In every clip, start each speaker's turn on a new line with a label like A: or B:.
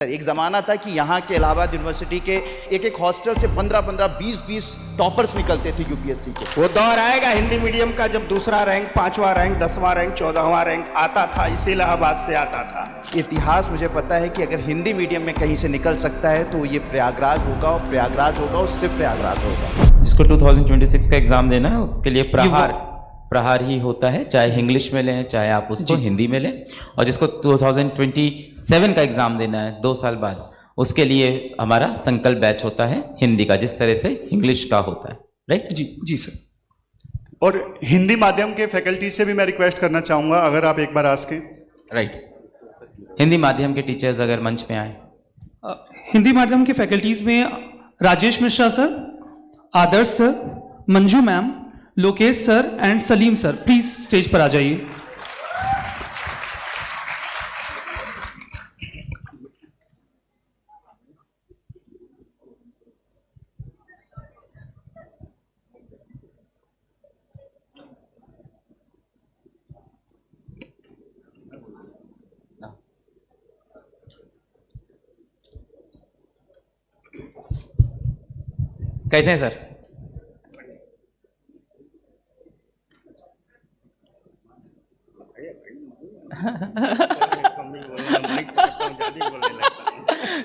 A: एक ज़माना था कि यहाँ के इलाहाबाद यूनिवर्सिटी के एक एक हॉस्टल से 15-15, 20-20 टॉपर्स निकलते थे यूपीएससी के।
B: वो दौर आएगा हिंदी मीडियम का जब दूसरा रैंक, 5वां रैंक, 10वां रैंक, 14वां रैंक आता था, इसी इलाहाबाद से आता था।
A: इतिहास मुझे पता है कि अगर हिंदी मीडियम में कहीं से निकल सकता है तो ये प्रयागराज होगा, और प्रयागराज होगा, उससे प्रयागराज होगा।
C: जिसको 2026 का एग्ज़ाम देना है उसके लिए प्रहार ही होता है, चाहे इंग्लिश में लें चाहे आप उसको हिंदी में लें। और जिसको 2027 का एग्ज़ाम देना है 2 साल बाद, उसके लिए हमारा संकल्प बैच होता है हिंदी का, जिस तरह से इंग्लिश का होता है। राइट
D: जी सर। और हिंदी माध्यम के फैकल्टी से भी मैं रिक्वेस्ट करना चाहूँगा, अगर आप एक बार आ सकें।
C: राइट, हिंदी माध्यम के टीचर्स अगर मंच पे आए।
E: हिंदी माध्यम के फैकल्टीज में Rajesh Mishra sir, Adarsh sir, Manju ma'am, Lokesh sir and Salim sir, please stage पर आ जाइए।
C: कैसे हैं सर?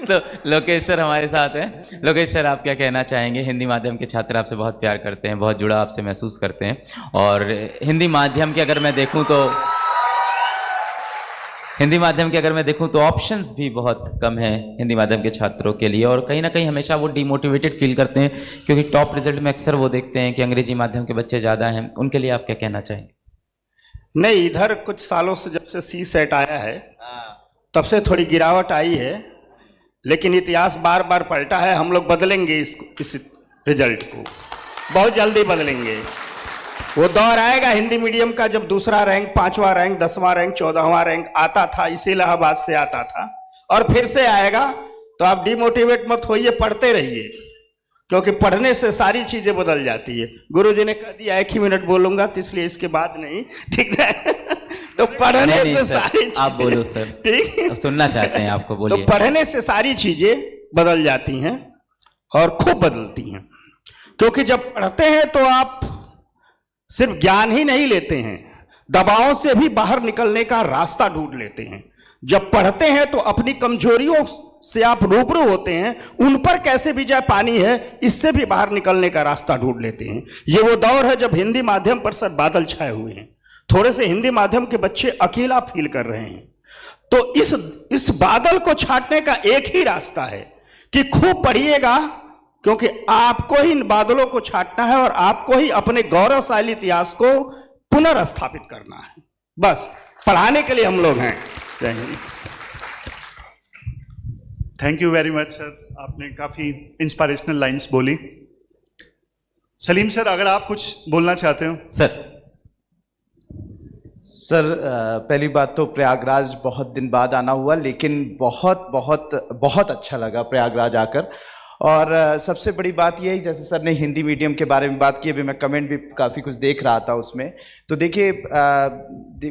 C: तो लोकेश सर हमारे साथ हैं। लोकेश सर, आप क्या कहना चाहेंगे? हिंदी माध्यम के छात्र आपसे बहुत प्यार करते हैं, बहुत जुड़ा आपसे महसूस करते हैं, और हिंदी माध्यम के अगर मैं देखूं तो ऑप्शंस भी बहुत कम हैं हिंदी माध्यम के छात्रों के लिए, और कहीं ना कहीं हमेशा वो डिमोटिवेटेड फील करते हैं, क्योंकि टॉप रिजल्ट में अक्सर वो देखते हैं कि अंग्रेजी माध्यम के बच्चे ज़्यादा हैं। उनके लिए आप क्या कहना चाहेंगे?
B: नहीं, इधर कुछ सालों से जब से सी सेट आया है तब से थोड़ी गिरावट आई है, लेकिन इतिहास बार बार पलटा है। हम लोग बदलेंगे इस रिजल्ट को, बहुत जल्दी बदलेंगे। वो दौर आएगा हिंदी मीडियम का जब दूसरा रैंक, 5वां रैंक, 10वां रैंक, 14वां रैंक आता था, इसी इलाहाबाद से आता था, और फिर से आएगा। तो आप डिमोटिवेट मत होइए, पढ़ते रहिए, क्योंकि पढ़ने से सारी चीजें बदल जाती है। गुरुजी ने कह दिया 1 ही मिनट बोलूंगा, तो इसलिए इसके बाद नहीं, ठीक है? तो पढ़ने से सारी चीजें,
C: आप बोलो सर,
B: ठीक,
C: सुनना चाहते हैं आपको, बोलिए।
B: तो पढ़ने से सारी चीजें बदल जाती हैं, और खूब बदलती हैं। क्योंकि जब पढ़ते हैं तो आप सिर्फ ज्ञान ही नहीं लेते हैं, दबावों से भी बाहर निकलने का रास्ता ढूंढ लेते हैं। जब पढ़ते हैं तो अपनी कमजोरियों से आप रूबरू होते हैं, उन पर कैसे विजय पानी है, इससे भी बाहर निकलने का रास्ता ढूंढ लेते हैं। ये वो दौर है जब हिंदी माध्यम पर सब बादल छाए हुए हैं। थोड़े से हिंदी माध्यम के बच्चे अकेला फील कर रहे हैं। तो इस बादल को छाटने का एक ही रास्ता है कि खूब पढ़िएगा, क्योंकि आपको ही इन बादलों को छाटना है, और आपको ही अपने गौरवशाली इतिहास को पुनर्स्थापित करना है। बस पढ़ाने के लिए हम लोग हैं। जय Hind.
D: Thank you very much sir, आपने काफ़ी इंस्पिरेशनल लाइंस बोली। सलीम सर, अगर आप कुछ बोलना चाहते हो।
A: सर, पहली बात तो प्रयागराज बहुत दिन बाद आना हुआ, लेकिन बहुत बहुत बहुत अच्छा लगा प्रयागराज आकर। और सबसे बड़ी बात यह है, जैसे सर ने हिंदी मीडियम के बारे में बात की, अभी मैं कमेंट भी काफ़ी कुछ देख रहा था उसमें, तो देखिए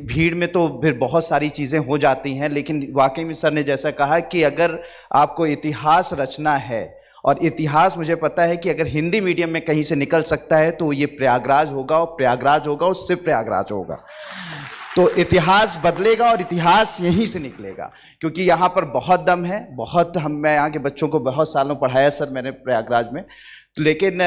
A: भीड़ में तो फिर बहुत सारी चीज़ें हो जाती हैं, लेकिन वाकई में सर ने जैसा कहा कि अगर आपको इतिहास रचना है, और इतिहास मुझे पता है कि अगर हिंदी मीडियम में कहीं से निकल सकता है तो ये प्रयागराज होगा, और प्रयागराज होगा, उससे प्रयागराज होगा। तो इतिहास बदलेगा और इतिहास यहीं से निकलेगा, क्योंकि यहाँ पर बहुत दम है, मैं यहाँ के बच्चों को बहुत सालों पढ़ाया सर मैंने प्रयागराज में, लेकिन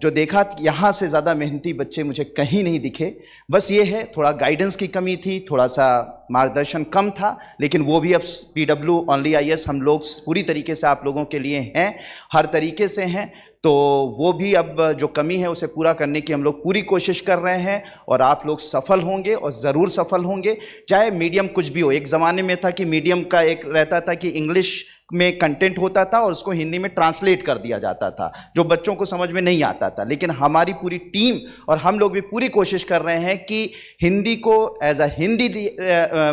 A: जो देखा यहाँ से ज़्यादा मेहनती बच्चे मुझे कहीं नहीं दिखे। बस ये है, थोड़ा गाइडेंस की कमी थी, थोड़ा सा मार्गदर्शन कम था, लेकिन वो भी अब PW ओनली IAS हम लोग पूरी तरीके से आप लोगों के लिए हैं, हर तरीके से हैं। तो वो भी अब जो कमी है उसे पूरा करने की हम लोग पूरी कोशिश कर रहे हैं, और आप लोग सफल होंगे, और ज़रूर सफल होंगे, चाहे मीडियम कुछ भी हो। एक ज़माने में था कि मीडियम का एक रहता था कि इंग्लिश में कंटेंट होता था और उसको हिंदी में ट्रांसलेट कर दिया जाता था, जो बच्चों को समझ में नहीं आता था। लेकिन हमारी पूरी टीम और हम लोग भी पूरी कोशिश कर रहे हैं कि हिंदी को एज अ हिंदी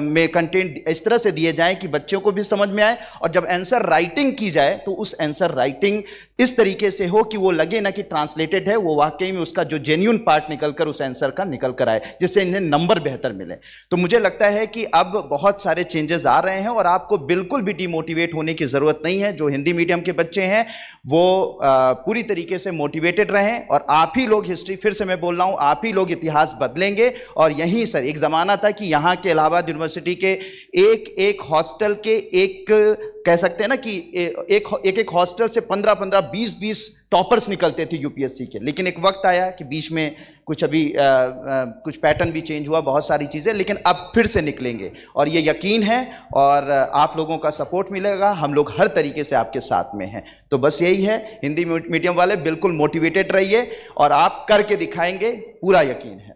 A: में कंटेंट इस तरह से दिए जाएं कि बच्चों को भी समझ में आए, और जब आंसर राइटिंग की जाए तो उस आंसर राइटिंग इस तरीके से हो कि वो लगे ना कि ट्रांसलेटेड है, वो वाकई में उसका जो जेन्युइन पार्ट निकल कर उस आंसर का निकल कर आए, जिससे इन्हें नंबर बेहतर मिले। तो मुझे लगता है कि अब बहुत सारे चेंजेस आ रहे हैं और आपको बिल्कुल भी डिमोटिवेट होने की की ज़रूरत नहीं है। जो हिंदी मीडियम के बच्चे हैं वो पूरी तरीके से मोटिवेटेड रहें, और आप ही लोग हिस्ट्री, फिर से मैं बोल रहा हूँ, आप ही लोग इतिहास बदलेंगे। और यहीं सर एक ज़माना था कि यहाँ के इलाहाबाद यूनिवर्सिटी के एक हॉस्टल के कह सकते हैं ना कि एक हॉस्टल से 15-15, 20-20 टॉपर्स निकलते थे यूपीएससी के। लेकिन एक वक्त आया कि बीच में कुछ कुछ पैटर्न भी चेंज हुआ, बहुत सारी चीज़ें, लेकिन अब फिर से निकलेंगे और ये यकीन है, और आप लोगों का सपोर्ट मिलेगा। हम लोग हर तरीके से आपके साथ में हैं। तो बस यही है, हिंदी मीडियम वाले बिल्कुल मोटिवेटेड रहिए और आप करके दिखाएंगे, पूरा यकीन है।